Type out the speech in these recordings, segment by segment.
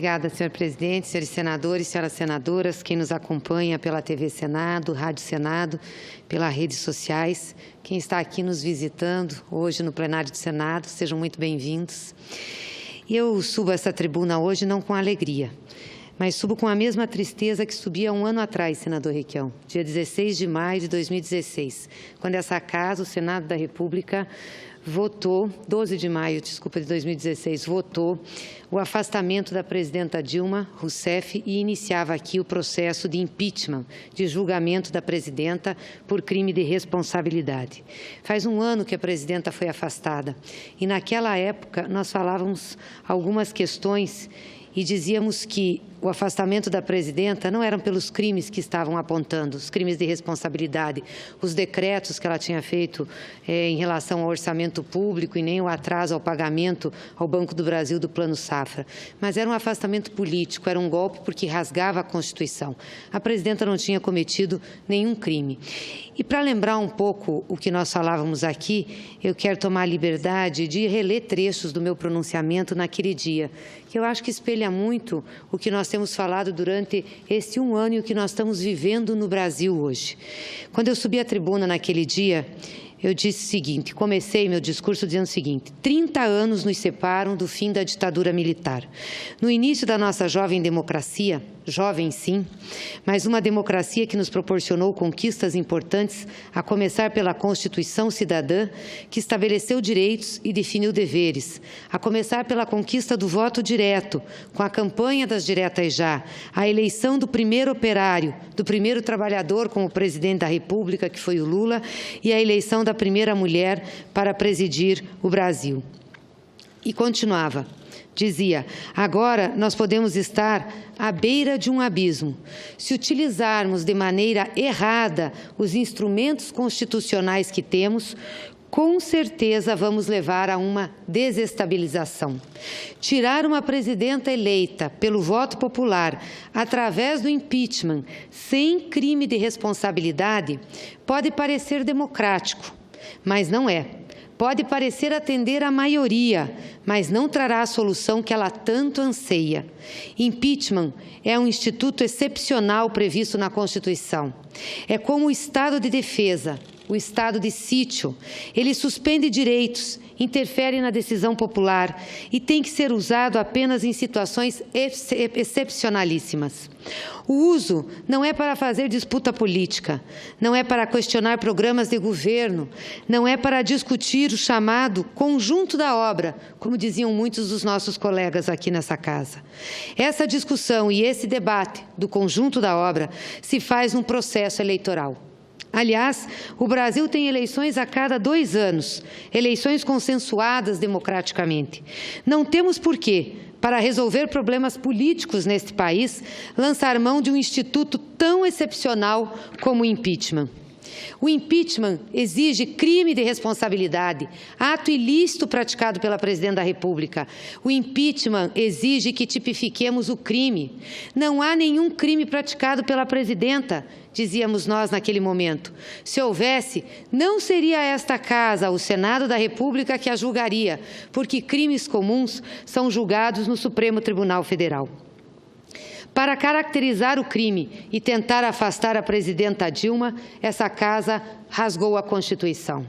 Obrigada, senhor presidente, senhores senadores, senhoras senadoras, quem nos acompanha pela TV Senado, Rádio Senado, pelas redes sociais, quem está aqui nos visitando hoje no plenário do Senado, sejam muito bem-vindos. Eu subo essa tribuna hoje não com alegria, mas subo com a mesma tristeza que subi há um ano atrás, senador Requião, dia 16 de maio de 2016, quando essa casa, o Senado da República, votou, 12 de maio, desculpa, de 2016, votou o afastamento da presidenta Dilma Rousseff e iniciava aqui o processo de impeachment, de julgamento da presidenta por crime de responsabilidade. Faz um ano que a presidenta foi afastada e naquela época nós falávamos algumas questões e dizíamos que o afastamento da presidenta não eram pelos crimes que estavam apontando, os crimes de responsabilidade, os decretos que ela tinha feito em relação ao orçamento público e nem o atraso ao pagamento ao Banco do Brasil do Plano Safra, mas era um afastamento político, era um golpe porque rasgava a Constituição. A presidenta não tinha cometido nenhum crime. E para lembrar um pouco o que nós falávamos aqui, eu quero tomar a liberdade de reler trechos do meu pronunciamento naquele dia, que eu acho que espelha muito o que nós temos falado durante este um ano e o que nós estamos vivendo no Brasil hoje. Quando eu subi à tribuna naquele dia, eu disse o seguinte, comecei meu discurso dizendo o seguinte: 30 anos nos separam do fim da ditadura militar. No início da nossa jovem democracia, jovem sim, mas uma democracia que nos proporcionou conquistas importantes, a começar pela Constituição Cidadã, que estabeleceu direitos e definiu deveres, a começar pela conquista do voto direto, com a campanha das diretas já, a eleição do primeiro operário, do primeiro trabalhador como presidente da República, que foi o Lula, e a eleição da primeira mulher para presidir o Brasil. E continuava, dizia, agora nós podemos estar à beira de um abismo. Se utilizarmos de maneira errada os instrumentos constitucionais que temos, com certeza vamos levar a uma desestabilização. Tirar uma presidenta eleita pelo voto popular através do impeachment, sem crime de responsabilidade, pode parecer democrático, mas não é. Pode parecer atender a maioria, mas não trará a solução que ela tanto anseia. Impeachment é um instituto excepcional previsto na Constituição. É como o estado de defesa, o estado de sítio. Ele suspende direitos, interfere na decisão popular e tem que ser usado apenas em situações excepcionalíssimas. O uso não é para fazer disputa política, não é para questionar programas de governo, não é para discutir o chamado conjunto da obra, como diziam muitos dos nossos colegas aqui nessa casa. Essa discussão e esse debate do conjunto da obra se faz num processo eleitoral. Aliás, o Brasil tem eleições a cada 2 anos, eleições consensuadas democraticamente. Não temos por quê, para resolver problemas políticos neste país, lançar mão de um instituto tão excepcional como o impeachment. O impeachment exige crime de responsabilidade, ato ilícito praticado pela presidente da República. O impeachment exige que tipifiquemos o crime. Não há nenhum crime praticado pela presidenta, dizíamos nós naquele momento. Se houvesse, não seria esta casa, o Senado da República, que a julgaria, porque crimes comuns são julgados no Supremo Tribunal Federal. Para caracterizar o crime e tentar afastar a presidenta Dilma, essa casa rasgou a Constituição.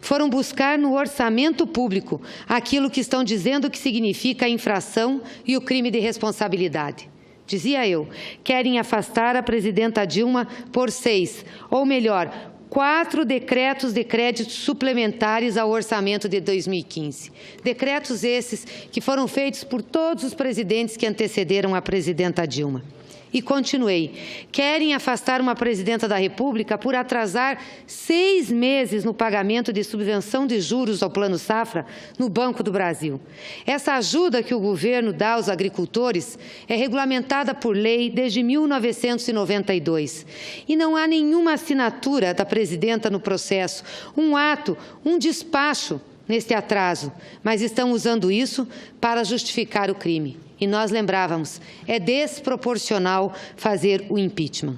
Foram buscar no orçamento público aquilo que estão dizendo que significa a infração e o crime de responsabilidade. Dizia eu, querem afastar a presidenta Dilma por 6, ou melhor, 4 decretos de créditos suplementares ao orçamento de 2015. Decretos esses que foram feitos por todos os presidentes que antecederam a presidenta Dilma. E continuei, querem afastar uma presidenta da República por atrasar 6 meses no pagamento de subvenção de juros ao Plano Safra no Banco do Brasil. Essa ajuda que o governo dá aos agricultores é regulamentada por lei desde 1992. E não há nenhuma assinatura da presidenta no processo, um ato, um despacho neste atraso, mas estão usando isso para justificar o crime. E nós lembrávamos, é desproporcional fazer o impeachment.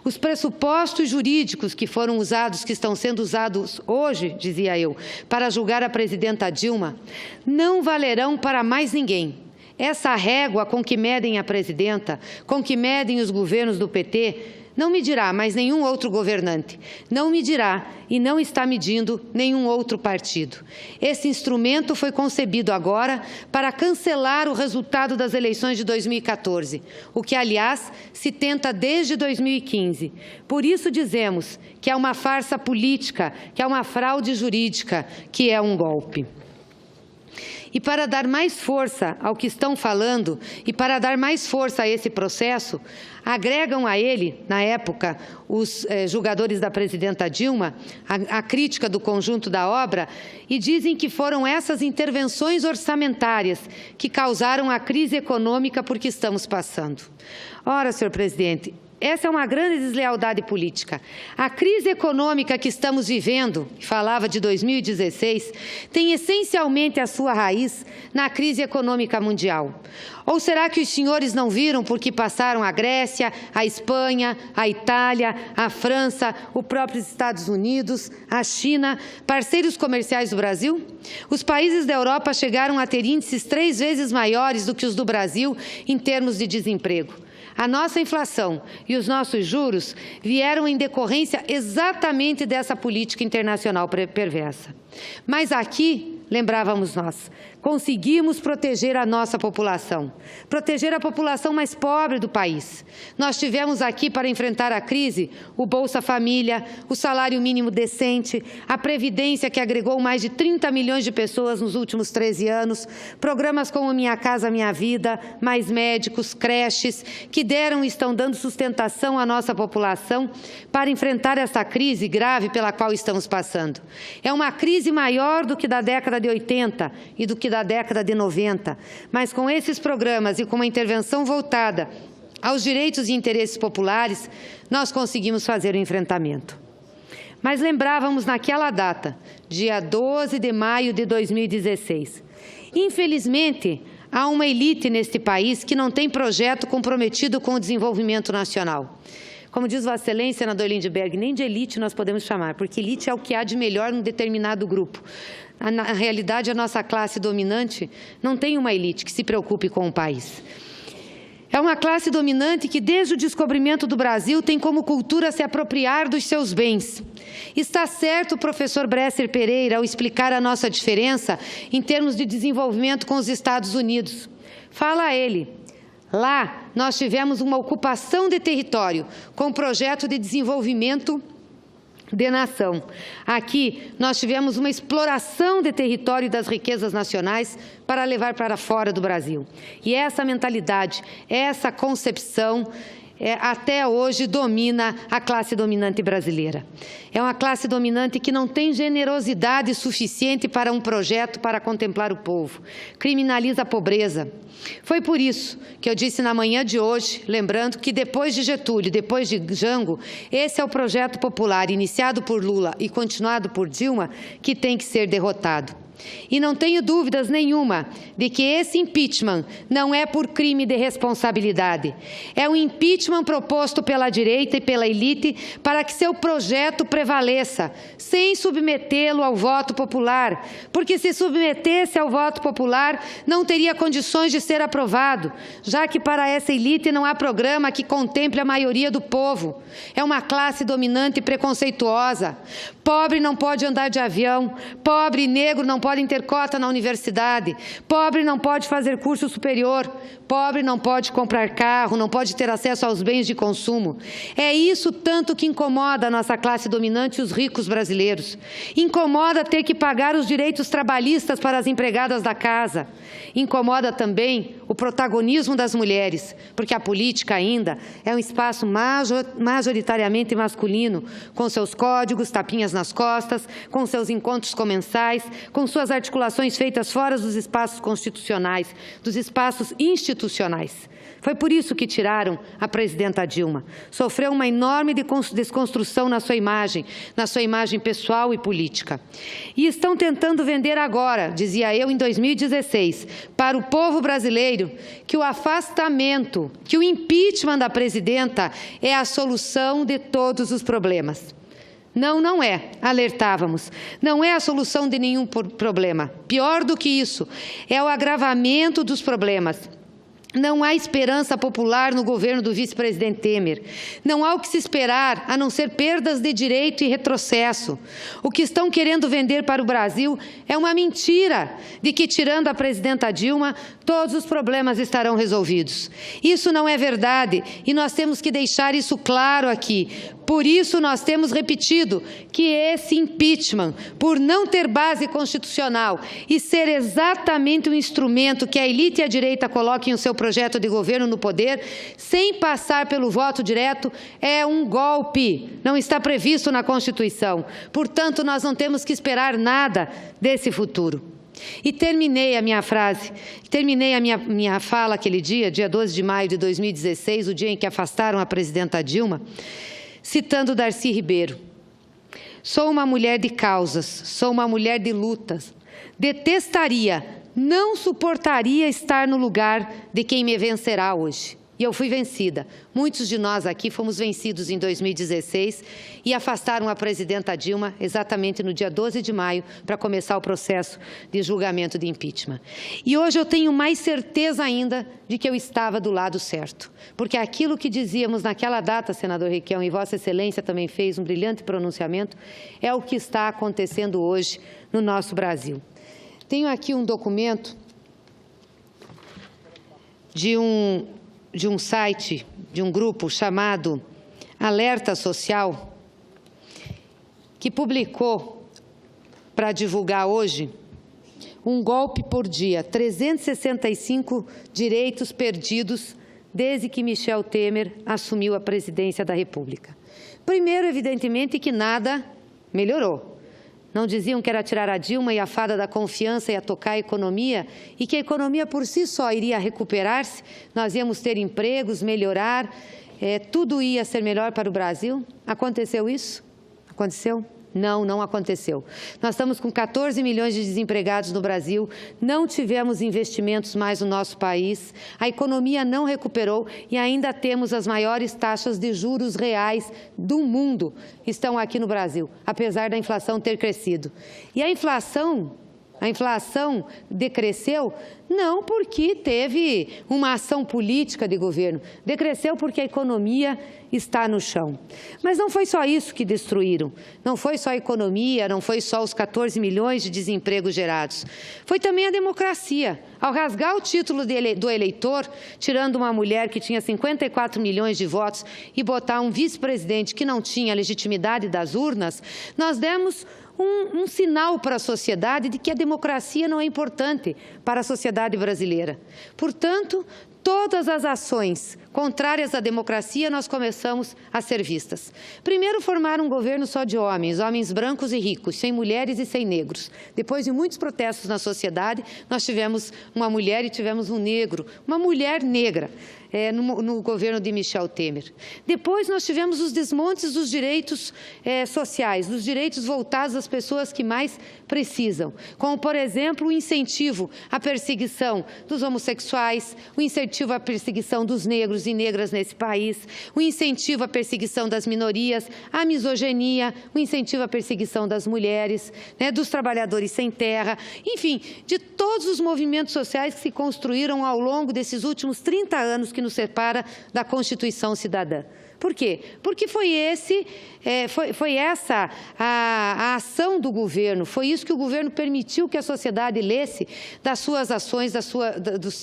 Os pressupostos jurídicos que foram usados, que estão sendo usados hoje, dizia eu, para julgar a presidenta Dilma, não valerão para mais ninguém. essa régua com que medem a presidenta, com que medem os governos do PT, não medirá mais nenhum outro governante, não medirá e não está medindo nenhum outro partido. Esse instrumento foi concebido agora para cancelar o resultado das eleições de 2014, o que, aliás, se tenta desde 2015. Por isso dizemos que é uma farsa política, que é uma fraude jurídica, que é um golpe. E para dar mais força ao que estão falando e para dar mais força a esse processo, agregam a ele, na época, os julgadores da presidenta Dilma, a crítica do conjunto da obra e dizem que foram essas intervenções orçamentárias que causaram a crise econômica por que estamos passando. Ora, senhor presidente, essa é uma grande deslealdade política. A crise econômica que estamos vivendo, que falava de 2016, tem essencialmente a sua raiz na crise econômica mundial. Ou será que os senhores não viram porque passaram a Grécia, a Espanha, a Itália, a França, os próprios Estados Unidos, a China, parceiros comerciais do Brasil? Os países da Europa chegaram a ter índices 3 vezes maiores do que os do Brasil em termos de desemprego. A nossa inflação e os nossos juros vieram em decorrência exatamente dessa política internacional perversa. Mas aqui, lembrávamos nós, conseguimos proteger a nossa população, proteger a população mais pobre do país. Nós tivemos aqui, para enfrentar a crise, o Bolsa Família, o salário mínimo decente, a Previdência, que agregou mais de 30 milhões de pessoas nos últimos 13 anos, programas como Minha Casa Minha Vida, mais médicos, creches, que deram e estão dando sustentação à nossa população para enfrentar essa crise grave pela qual estamos passando. É uma crise maior do que da década de 80 e do que da década de 90, mas com esses programas e com uma intervenção voltada aos direitos e interesses populares, nós conseguimos fazer o enfrentamento. Mas lembrávamos naquela data, dia 12 de maio de 2016. Infelizmente, há uma elite neste país que não tem projeto comprometido com o desenvolvimento nacional. Como diz Vossa Excelência, senador Lindbergh, nem de elite nós podemos chamar, porque elite é o que há de melhor num determinado grupo. Na realidade, a nossa classe dominante não tem uma elite que se preocupe com o país. É uma classe dominante que, desde o descobrimento do Brasil, tem como cultura se apropriar dos seus bens. Está certo o professor Bresser Pereira ao explicar a nossa diferença em termos de desenvolvimento com os Estados Unidos. Fala a ele. Lá, nós tivemos uma ocupação de território com projeto de desenvolvimento de nação. Aqui, nós tivemos uma exploração de território e das riquezas nacionais para levar para fora do Brasil. E essa mentalidade, essa concepção, até hoje domina a classe dominante brasileira. É uma classe dominante que não tem generosidade suficiente para um projeto para contemplar o povo. Criminaliza a pobreza. Foi por isso que eu disse na manhã de hoje, lembrando que depois de Getúlio, depois de Jango, esse é o projeto popular iniciado por Lula e continuado por Dilma que tem que ser derrotado. E não tenho dúvidas nenhuma de que esse impeachment não é por crime de responsabilidade. É um impeachment proposto pela direita e pela elite para que seu projeto prevaleça, sem submetê-lo ao voto popular. Porque se submetesse ao voto popular, não teria condições de ser aprovado, já que para essa elite não há programa que contemple a maioria do povo. É uma classe dominante e preconceituosa. Pobre não pode andar de avião, pobre e negro não podem ter cota na universidade, pobre não pode fazer curso superior, pobre não pode comprar carro, não pode ter acesso aos bens de consumo. É isso tanto que incomoda a nossa classe dominante e os ricos brasileiros. Incomoda ter que pagar os direitos trabalhistas para as empregadas da casa. Incomoda também o protagonismo das mulheres, porque a política ainda é um espaço majoritariamente masculino, com seus códigos, tapinhas nas costas, com seus encontros comensais, com suas articulações feitas fora dos espaços constitucionais, dos espaços institucionais. Foi por isso que tiraram a presidenta Dilma. Sofreu uma enorme desconstrução na sua imagem pessoal e política. E estão tentando vender agora, dizia eu em 2016, para o povo brasileiro, que o afastamento, que o impeachment da presidenta é a solução de todos os problemas. Não, não é, alertávamos. Não é a solução de nenhum problema. Pior do que isso, é o agravamento dos problemas. Não há esperança popular no governo do vice-presidente Temer. Não há o que se esperar, a não ser perdas de direito e retrocesso. O que estão querendo vender para o Brasil é uma mentira de que, tirando a presidenta Dilma, todos os problemas estarão resolvidos. Isso não é verdade e nós temos que deixar isso claro aqui. Por isso, nós temos repetido que esse impeachment, por não ter base constitucional e ser exatamente o instrumento que a elite e a direita coloquem o seu projeto de governo no poder, sem passar pelo voto direto, é um golpe. Não está previsto na Constituição. Portanto, nós não temos que esperar nada desse futuro. E terminei a minha fala aquele dia 12 de maio de 2016, o dia em que afastaram a presidenta Dilma, citando Darcy Ribeiro. Sou uma mulher de causas, sou uma mulher de lutas. Detestaria, não suportaria estar no lugar de quem me vencerá hoje. E eu fui vencida. Muitos de nós aqui fomos vencidos em 2016 e afastaram a presidenta Dilma exatamente no dia 12 de maio para começar o processo de julgamento de impeachment. E hoje eu tenho mais certeza ainda de que eu estava do lado certo. Porque aquilo que dizíamos naquela data, senador Requião, e Vossa Excelência também fez um brilhante pronunciamento, é o que está acontecendo hoje no nosso Brasil. Tenho aqui um documento de um site, de um grupo chamado Alerta Social, que publicou, para divulgar hoje, um golpe por dia, 365 direitos perdidos desde que Michel Temer assumiu a presidência da República. Primeiro, evidentemente, que nada melhorou. Não diziam que era tirar a Dilma e a fada da confiança ia tocar a economia e que a economia por si só iria recuperar-se, nós íamos ter empregos, melhorar, tudo ia ser melhor para o Brasil? Aconteceu isso? Aconteceu? Não, não aconteceu. Nós estamos com 14 milhões de desempregados no Brasil, não tivemos investimentos mais no nosso país, a economia não recuperou e ainda temos as maiores taxas de juros reais do mundo estão aqui no Brasil, apesar da inflação ter crescido. E a inflação decresceu não porque teve uma ação política de governo, decresceu porque a economia está no chão. Mas não foi só isso que destruíram, não foi só a economia, não foi só os 14 milhões de desempregos gerados, foi também a democracia. Ao rasgar o título do eleitor, tirando uma mulher que tinha 54 milhões de votos e botar um vice-presidente que não tinha legitimidade das urnas, nós demos um sinal para a sociedade de que a democracia não é importante para a sociedade brasileira. Portanto, todas as ações contrárias à democracia nós começamos a ser vistas. Primeiro, formar um governo só de homens brancos e ricos, sem mulheres e sem negros. Depois de muitos protestos na sociedade, nós tivemos uma mulher e tivemos um negro, uma mulher negra, no governo de Michel Temer. Depois nós tivemos os desmontes dos direitos sociais, dos direitos voltados às pessoas que mais precisam, como, por exemplo, o incentivo à perseguição dos homossexuais, o incentivo à perseguição dos negros e negras nesse país, o incentivo à perseguição das minorias, a misoginia, o incentivo à perseguição das mulheres, dos trabalhadores sem terra, enfim, de todos os movimentos sociais que se construíram ao longo desses últimos 30 anos que nos separa da Constituição Cidadã. Por quê? Porque foi essa a ação do governo, foi isso que o governo permitiu que a sociedade lesse das suas ações,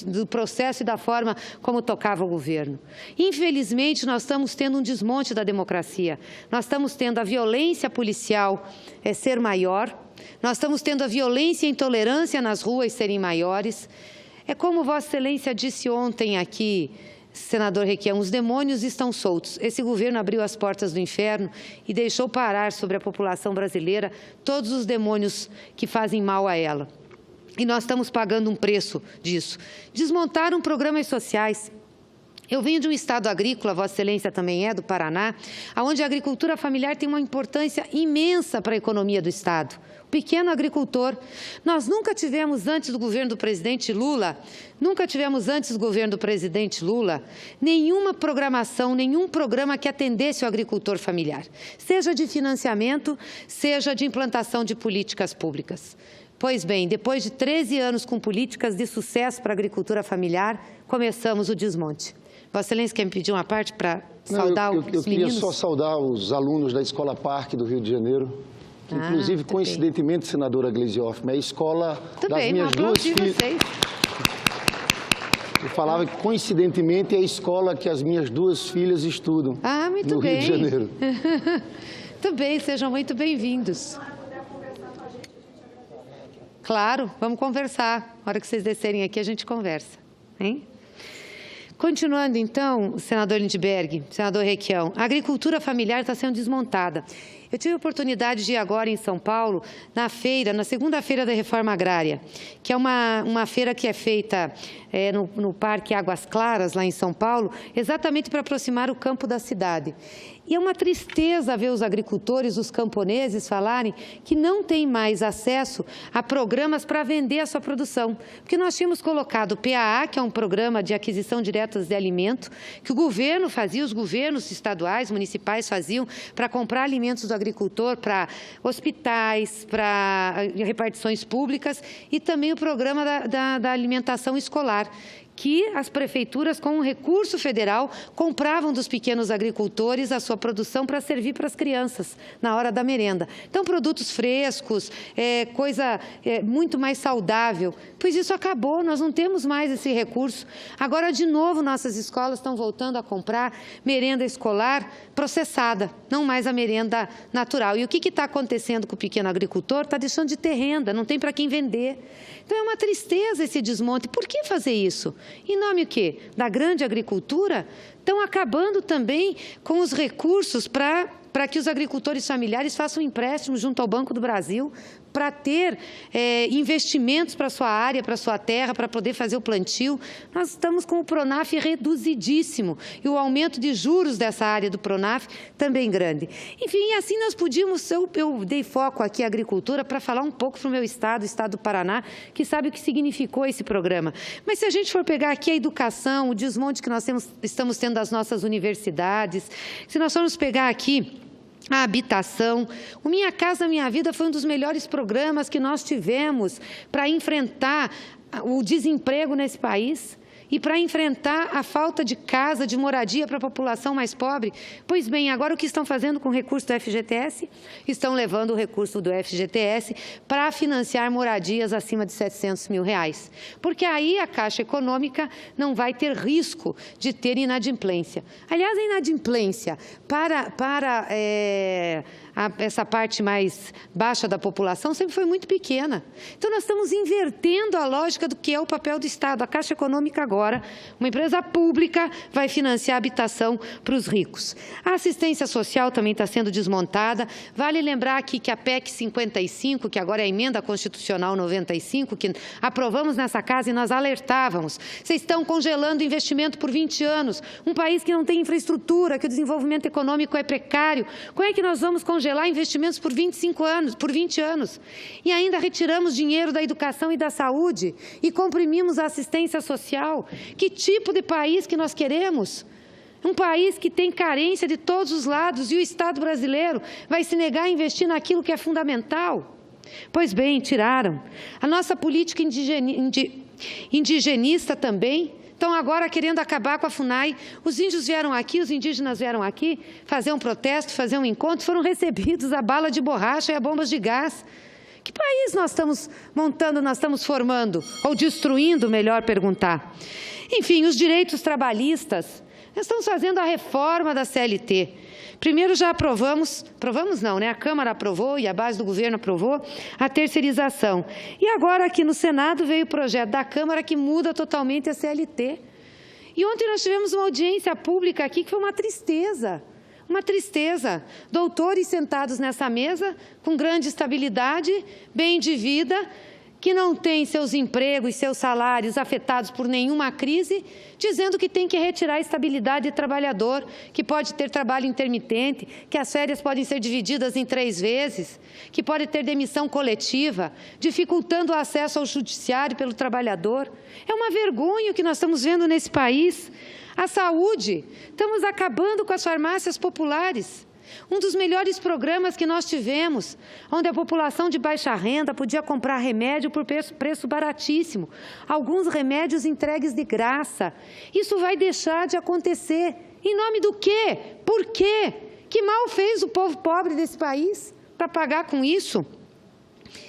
do processo e da forma como tocava o governo. Infelizmente, nós estamos tendo um desmonte da democracia, nós estamos tendo a violência policial ser maior, nós estamos tendo a violência e a intolerância nas ruas serem maiores. É como Vossa Excelência disse ontem aqui, senador Requião, os demônios estão soltos. Esse governo abriu as portas do inferno e deixou parar sobre a população brasileira todos os demônios que fazem mal a ela. E nós estamos pagando um preço disso. Desmontaram programas sociais. Eu venho de um estado agrícola, Vossa Excelência também é, do Paraná, onde a agricultura familiar tem uma importância imensa para a economia do estado. O pequeno agricultor. Nós nunca tivemos antes do governo do presidente Lula, nenhuma programação, nenhum programa que atendesse o agricultor familiar, seja de financiamento, seja de implantação de políticas públicas. Pois bem, depois de 13 anos com políticas de sucesso para a agricultura familiar, começamos o desmonte. Vossa Excelência quer me pedir uma parte para saudar os meninos? Eu queria só saudar os alunos da Escola Parque do Rio de Janeiro, que inclusive, coincidentemente, senadora Gleisi Hoffmann, é a escola das minhas duas filhas. Eu falava que, coincidentemente, é a escola que as minhas duas filhas estudam no Rio de Janeiro. Muito bem, sejam muito bem-vindos. Claro, vamos conversar. Na hora que vocês descerem aqui, a gente conversa, hein? Continuando, então, senador Lindbergh, senador Requião, a agricultura familiar está sendo desmontada. Eu tive a oportunidade de ir agora em São Paulo, na segunda-feira da Reforma Agrária, que é uma feira que é feita no Parque Águas Claras, lá em São Paulo, exatamente para aproximar o campo da cidade. E é uma tristeza ver os agricultores, os camponeses falarem que não têm mais acesso a programas para vender a sua produção. Porque nós tínhamos colocado o PAA, que é um programa de aquisição direta de alimento, que o governo fazia, os governos estaduais, municipais faziam para comprar alimentos do agricultor para hospitais, para repartições públicas e também o programa da alimentação escolar, que as prefeituras, com um recurso federal, compravam dos pequenos agricultores a sua produção para servir para as crianças na hora da merenda. Então, produtos frescos, coisa muito mais saudável, pois isso acabou, nós não temos mais esse recurso. Agora, de novo, nossas escolas estão voltando a comprar merenda escolar processada, não mais a merenda natural. E o que está acontecendo com o pequeno agricultor? Está deixando de ter renda, não tem para quem vender. Então, é uma tristeza esse desmonte. Por que fazer isso? Em nome o quê? Da grande agricultura? Estão acabando também com os recursos para que os agricultores familiares façam empréstimos junto ao Banco do Brasil, para ter investimentos para a sua área, para a sua terra, para poder fazer o plantio. Nós estamos com o Pronaf reduzidíssimo e o aumento de juros dessa área do Pronaf também grande. Enfim, assim nós podíamos, eu dei foco aqui à agricultura para falar um pouco para o meu estado, o estado do Paraná, que sabe o que significou esse programa. Mas se a gente for pegar aqui a educação, o desmonte que nós estamos tendo das nossas universidades, se nós formos pegar aqui a habitação, o Minha Casa Minha Vida foi um dos melhores programas que nós tivemos para enfrentar o desemprego nesse país e para enfrentar a falta de casa, de moradia para a população mais pobre. Pois bem, agora o que estão fazendo com o recurso do FGTS? Estão levando o recurso do FGTS para financiar moradias acima de R$700 mil. Porque aí a Caixa Econômica não vai ter risco de ter inadimplência. Aliás, a inadimplência para essa parte mais baixa da população sempre foi muito pequena. Então, nós estamos invertendo a lógica do que é o papel do Estado. A Caixa Econômica agora, uma empresa pública, vai financiar a habitação para os ricos. A assistência social também está sendo desmontada. Vale lembrar aqui que a PEC 55, que agora é a Emenda Constitucional 95, que aprovamos nessa casa e nós alertávamos, vocês estão congelando investimento por 20 anos, um país que não tem infraestrutura, que o desenvolvimento econômico é precário. Como é que nós vamos congelar investimentos por 25 anos, por 20 anos? E ainda retiramos dinheiro da educação e da saúde e comprimimos a assistência social. Que tipo de país que nós queremos? Um país que tem carência de todos os lados e o Estado brasileiro vai se negar a investir naquilo que é fundamental? Pois bem, tiraram. A nossa política indigenista também. Estão agora querendo acabar com a FUNAI. Os índios vieram aqui, os indígenas vieram aqui fazer um protesto, fazer um encontro, foram recebidos a bala de borracha e a bombas de gás. Que país nós estamos montando, nós estamos formando? Ou destruindo, melhor perguntar. Enfim, os direitos trabalhistas. Nós estamos fazendo a reforma da CLT. Primeiro já aprovamos não, né? A Câmara aprovou e a base do governo aprovou a terceirização. E agora aqui no Senado veio o projeto da Câmara que muda totalmente a CLT. E ontem nós tivemos uma audiência pública aqui que foi uma tristeza. Uma tristeza. Doutores sentados nessa mesa, com grande estabilidade, bem de vida, que não tem seus empregos e seus salários afetados por nenhuma crise, dizendo que tem que retirar a estabilidade do trabalhador, que pode ter trabalho intermitente, que as férias podem ser divididas em 3 vezes, que pode ter demissão coletiva, dificultando o acesso ao judiciário pelo trabalhador. É uma vergonha o que nós estamos vendo nesse país. A saúde, estamos acabando com as farmácias populares. Um dos melhores programas que nós tivemos, onde a população de baixa renda podia comprar remédio por preço baratíssimo, alguns remédios entregues de graça. Isso vai deixar de acontecer. Em nome do quê? Por quê? Que mal fez o povo pobre desse país para pagar com isso?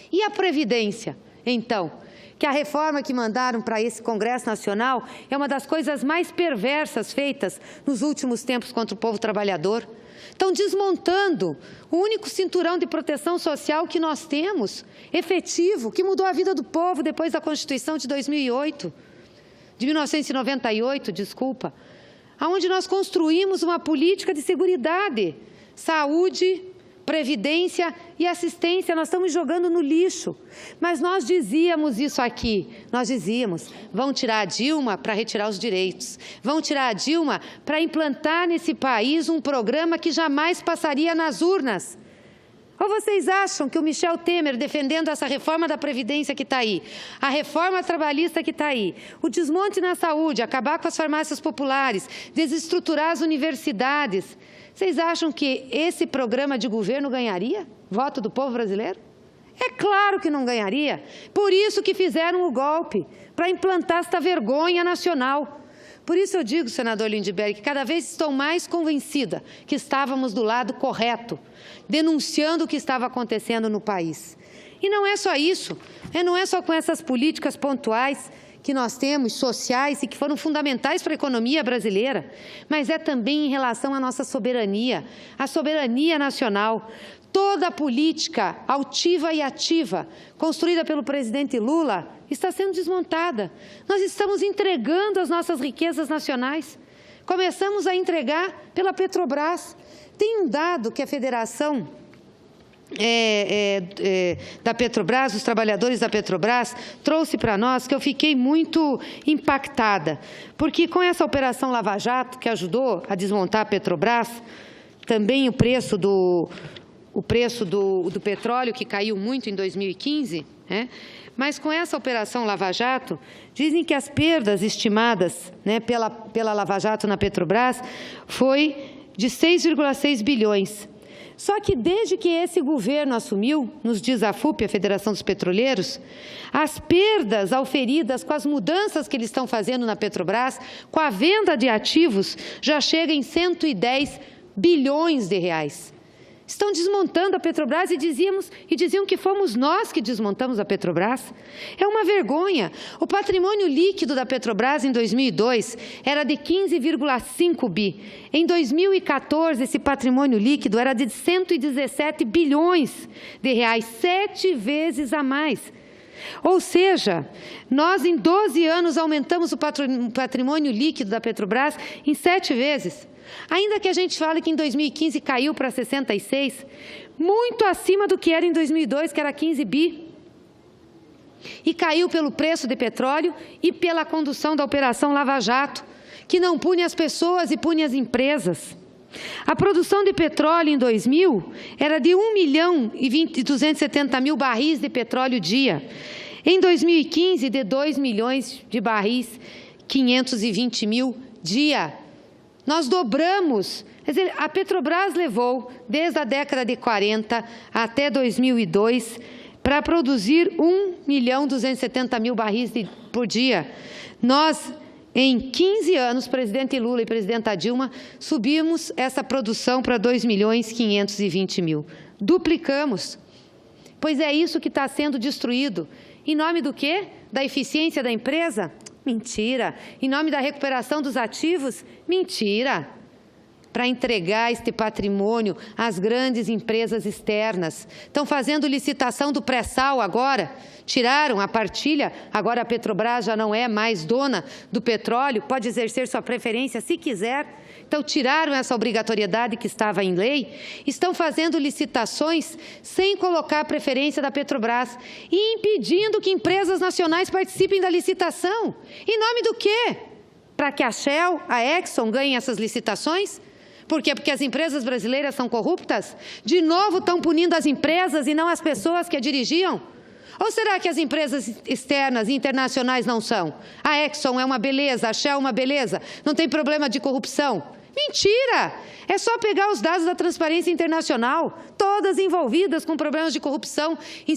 E a Previdência, então? Que a reforma que mandaram para esse Congresso Nacional é uma das coisas mais perversas feitas nos últimos tempos contra o povo trabalhador. Estão desmontando o único cinturão de proteção social que nós temos, efetivo, que mudou a vida do povo depois da Constituição de 1998, desculpa, onde nós construímos uma política de seguridade, saúde, previdência e assistência. Nós estamos jogando no lixo. Mas nós dizíamos isso aqui, nós dizíamos, vão tirar a Dilma para retirar os direitos, vão tirar a Dilma para implantar nesse país um programa que jamais passaria nas urnas. Ou vocês acham que o Michel Temer, defendendo essa reforma da Previdência que está aí, a reforma trabalhista que está aí, o desmonte na saúde, acabar com as farmácias populares, desestruturar as universidades, vocês acham que esse programa de governo ganharia voto do povo brasileiro? É claro que não ganharia. Por isso que fizeram o golpe, para implantar esta vergonha nacional. Por isso eu digo, senador Lindbergh, que cada vez estou mais convencida que estávamos do lado correto, denunciando o que estava acontecendo no país. E não é só isso, não é só com essas políticas pontuais que nós temos, sociais, e que foram fundamentais para a economia brasileira, mas é também em relação à nossa soberania, a soberania nacional. Toda a política altiva e ativa, construída pelo presidente Lula, está sendo desmontada. Nós estamos entregando as nossas riquezas nacionais. Começamos a entregar pela Petrobras. Tem um dado que a Federação da Petrobras, os trabalhadores da Petrobras, trouxe para nós, que eu fiquei muito impactada, porque com essa Operação Lava Jato, que ajudou a desmontar a Petrobras, também o preço do petróleo, que caiu muito em 2015, mas com essa Operação Lava Jato, dizem que as perdas estimadas pela Lava Jato na Petrobras foi de 6,6 bilhões. Só que desde que esse governo assumiu, nos diz a FUP, a Federação dos Petroleiros, as perdas auferidas com as mudanças que eles estão fazendo na Petrobras, com a venda de ativos, já chega em 110 bilhões de reais. Estão desmontando a Petrobras e diziam que fomos nós que desmontamos a Petrobras. É uma vergonha. O patrimônio líquido da Petrobras em 2002 era de 15,5 bi. Em 2014, esse patrimônio líquido era de 117 bilhões de reais, 7 vezes a mais. Ou seja, nós em 12 anos aumentamos o patrimônio líquido da Petrobras em 7 vezes. Ainda que a gente fale que em 2015 caiu para 66, muito acima do que era em 2002, que era 15 bi. E caiu pelo preço de petróleo e pela condução da Operação Lava Jato, que não pune as pessoas e pune as empresas. A produção de petróleo em 2000 era de 1.270.000 barris de petróleo dia. Em 2015, de 2 milhões de barris, 520 mil dia. Nós dobramos, quer dizer, a Petrobras levou, desde a década de 40 até 2002, para produzir 1.270.000 barris por dia. Nós, em 15 anos, presidente Lula e presidenta Dilma, subimos essa produção para 2.520.000. Duplicamos, pois é isso que está sendo destruído. Em nome do quê? Da eficiência da empresa? Mentira. Em nome da recuperação dos ativos? Mentira. para entregar este patrimônio às grandes empresas externas. Estão fazendo licitação do pré-sal agora, tiraram a partilha, agora a Petrobras já não é mais dona do petróleo, pode exercer sua preferência se quiser. Então, tiraram essa obrigatoriedade que estava em lei, estão fazendo licitações sem colocar a preferência da Petrobras e impedindo que empresas nacionais participem da licitação. Em nome do quê? Para que a Shell, a Exxon ganhem essas licitações? Por quê? Porque as empresas brasileiras são corruptas? De novo estão punindo as empresas e não as pessoas que a dirigiam? Ou será que as empresas externas e internacionais não são? A Exxon é uma beleza, a Shell é uma beleza, não tem problema de corrupção? Mentira! É só pegar os dados da Transparência Internacional, todas envolvidas com problemas de corrupção em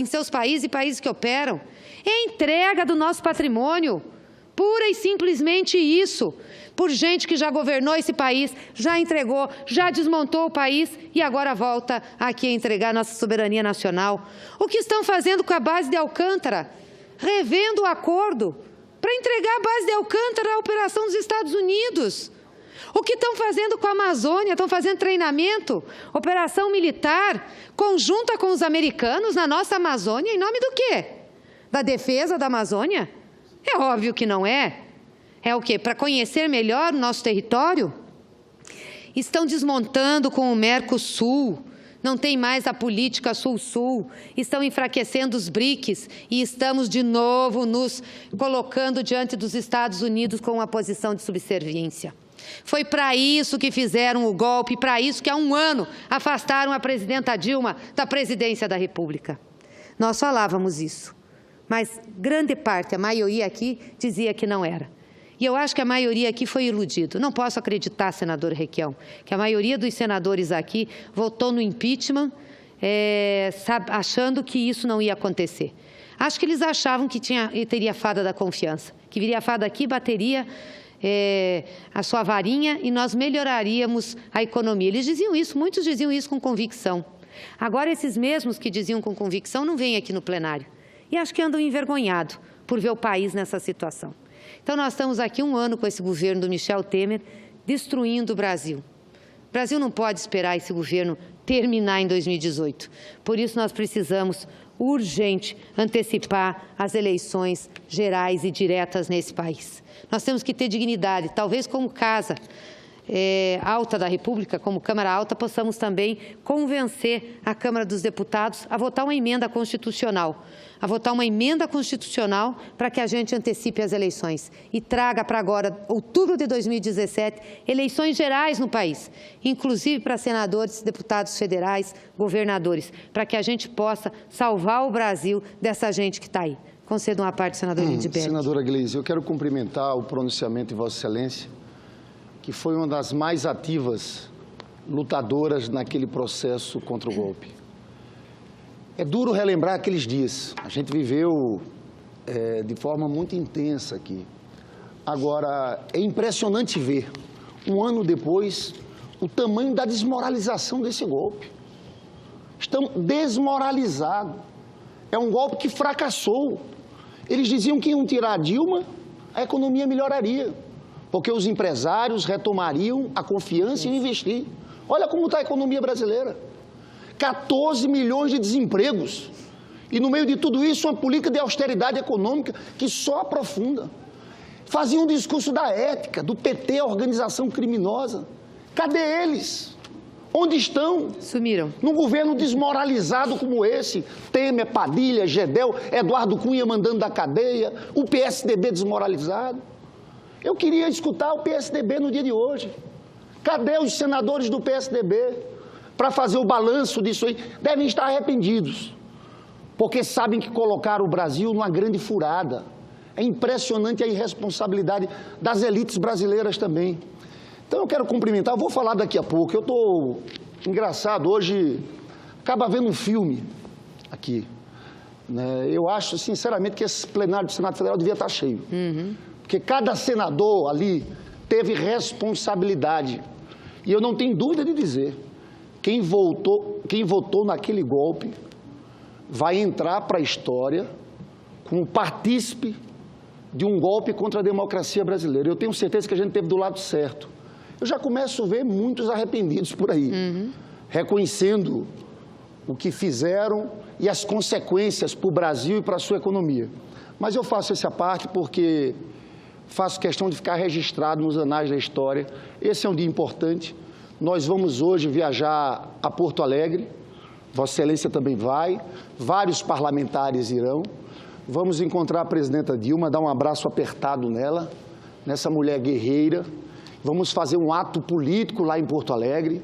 seus países e países que operam. É a entrega do nosso patrimônio, pura e simplesmente isso, por gente que já governou esse país, já entregou, já desmontou o país e agora volta aqui a entregar nossa soberania nacional. O que estão fazendo com a base de Alcântara? Revendo o acordo para entregar a base de Alcântara à operação dos Estados Unidos. O que estão fazendo com a Amazônia? Estão fazendo treinamento, operação militar, conjunta com os americanos na nossa Amazônia, em nome do quê? Da defesa da Amazônia? É óbvio que não é. É o quê? Para conhecer melhor o nosso território? Estão desmontando com o Mercosul, não tem mais a política Sul-Sul, estão enfraquecendo os BRICS e estamos de novo nos colocando diante dos Estados Unidos com uma posição de subserviência. Foi para isso que fizeram o golpe, para isso que há um ano afastaram a presidenta Dilma da presidência da República. Nós falávamos isso, mas grande parte, a maioria aqui, dizia que não era. E eu acho que a maioria aqui foi iludido. Não posso acreditar, senador Requião, que a maioria dos senadores aqui votou no impeachment achando que isso não ia acontecer. Acho que eles achavam que teria a fada da confiança, que viria a fada aqui, bateria a sua varinha e nós melhoraríamos a economia. Eles diziam isso, muitos diziam isso com convicção. Agora, esses mesmos que diziam com convicção não vêm aqui no plenário. E acho que andam envergonhados por ver o país nessa situação. Então, nós estamos aqui um ano com esse governo do Michel Temer, destruindo o Brasil. O Brasil não pode esperar esse governo terminar em 2018. Por isso, nós precisamos, urgente, antecipar as eleições gerais e diretas nesse país. Nós temos que ter dignidade, talvez como Casa Alta da República, como Câmara Alta, possamos também convencer a Câmara dos Deputados a votar uma emenda constitucional, para que a gente antecipe as eleições e traga para agora, outubro de 2017, eleições gerais no país, inclusive para senadores, deputados federais, governadores, para que a gente possa salvar o Brasil dessa gente que está aí. Conceda uma parte, senador Lindbergh. Senadora Gleisi, eu quero cumprimentar o pronunciamento de Vossa Excelência, que foi uma das mais ativas lutadoras naquele processo contra o golpe. É duro relembrar aqueles dias. A gente viveu de forma muito intensa aqui. Agora, é impressionante ver, um ano depois, o tamanho da desmoralização desse golpe. Estão desmoralizados. É um golpe que fracassou. Eles diziam que iam tirar a Dilma, a economia melhoraria, porque os empresários retomariam a confiança em investir. Olha como está a economia brasileira. 14 milhões de desempregos. E no meio de tudo isso, uma política de austeridade econômica que só aprofunda. Faziam um discurso da ética, do PT, a organização criminosa. Cadê eles? Onde estão? Sumiram. Num governo desmoralizado como esse, Temer, Padilha, Gedel, Eduardo Cunha mandando da cadeia, o PSDB desmoralizado. Eu queria escutar o PSDB no dia de hoje. Cadê os senadores do PSDB para fazer o balanço disso aí? Devem estar arrependidos, porque sabem que colocaram o Brasil numa grande furada. É impressionante a irresponsabilidade das elites brasileiras também. Então, eu quero cumprimentar, eu vou falar daqui a pouco. Eu estou engraçado, hoje, acaba vendo um filme aqui. Né? Eu acho, sinceramente, que esse plenário do Senado Federal devia estar cheio. Porque cada senador ali teve responsabilidade. E eu não tenho dúvida de dizer, quem votou naquele golpe vai entrar para a história como partícipe de um golpe contra a democracia brasileira. Eu tenho certeza que a gente esteve do lado certo. Eu já começo a ver muitos arrependidos por aí, reconhecendo o que fizeram e as consequências para o Brasil e para a sua economia. Mas eu faço essa parte porque faço questão de ficar registrado nos anais da história. Esse é um dia importante. Nós vamos hoje viajar a Porto Alegre, Vossa Excelência também vai, vários parlamentares irão. Vamos encontrar a presidenta Dilma, dar um abraço apertado nela, nessa mulher guerreira. Vamos fazer um ato político lá em Porto Alegre,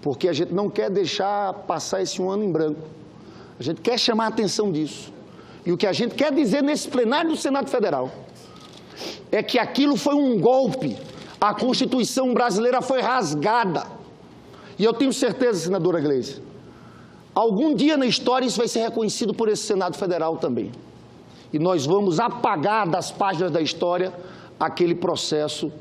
porque a gente não quer deixar passar esse um ano em branco. A gente quer chamar a atenção disso. E o que a gente quer dizer nesse plenário do Senado Federal é que aquilo foi um golpe. A Constituição brasileira foi rasgada. E eu tenho certeza, senadora Gleisi, algum dia na história isso vai ser reconhecido por esse Senado Federal também. E nós vamos apagar das páginas da história aquele processo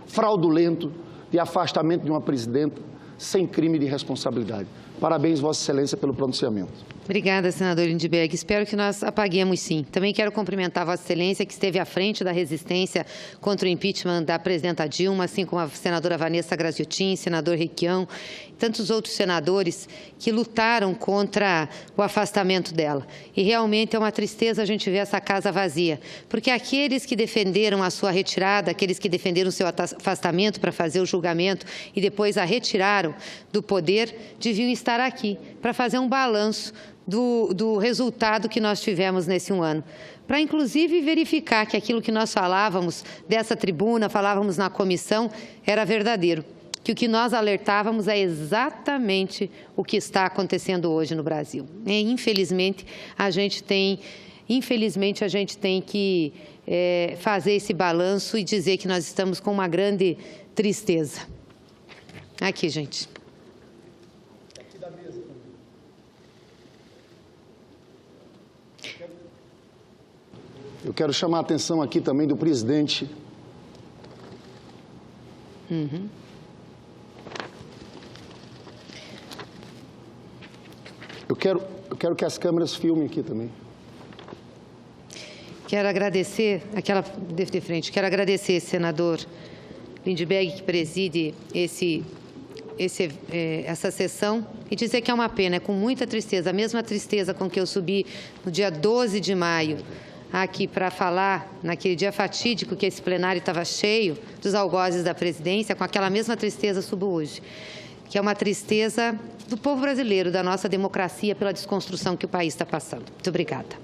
fraudulento de afastamento de uma presidenta sem crime de responsabilidade. Parabéns, Vossa Excelência, pelo pronunciamento. Obrigada, senador Lindbergh. Espero que nós apaguemos, sim. Também quero cumprimentar Vossa Excelência, que esteve à frente da resistência contra o impeachment da presidenta Dilma, assim como a senadora Vanessa Graziotin, senador Requião, e tantos outros senadores que lutaram contra o afastamento dela. E realmente é uma tristeza a gente ver essa casa vazia, porque aqueles que defenderam a sua retirada, aqueles que defenderam o seu afastamento para fazer o julgamento e depois a retiraram do poder, deviam estar aqui para fazer um balanço do resultado que nós tivemos nesse um ano, para inclusive verificar que aquilo que nós falávamos dessa tribuna, falávamos na comissão, era verdadeiro, que o que nós alertávamos é exatamente o que está acontecendo hoje no Brasil. E, infelizmente, a gente tem que fazer esse balanço e dizer que nós estamos com uma grande tristeza. Aqui, gente. Eu quero chamar a atenção aqui também do presidente. Eu quero que as câmeras filmem aqui também. Quero agradecer, quero agradecer, senador Lindbergh, que preside essa sessão, e dizer que é uma pena, é com muita tristeza, a mesma tristeza com que eu subi no dia 12 de maio, aqui para falar, naquele dia fatídico que esse plenário estava cheio dos algozes da presidência, com aquela mesma tristeza subo hoje, que é uma tristeza do povo brasileiro, da nossa democracia, pela desconstrução que o país está passando. Muito obrigada.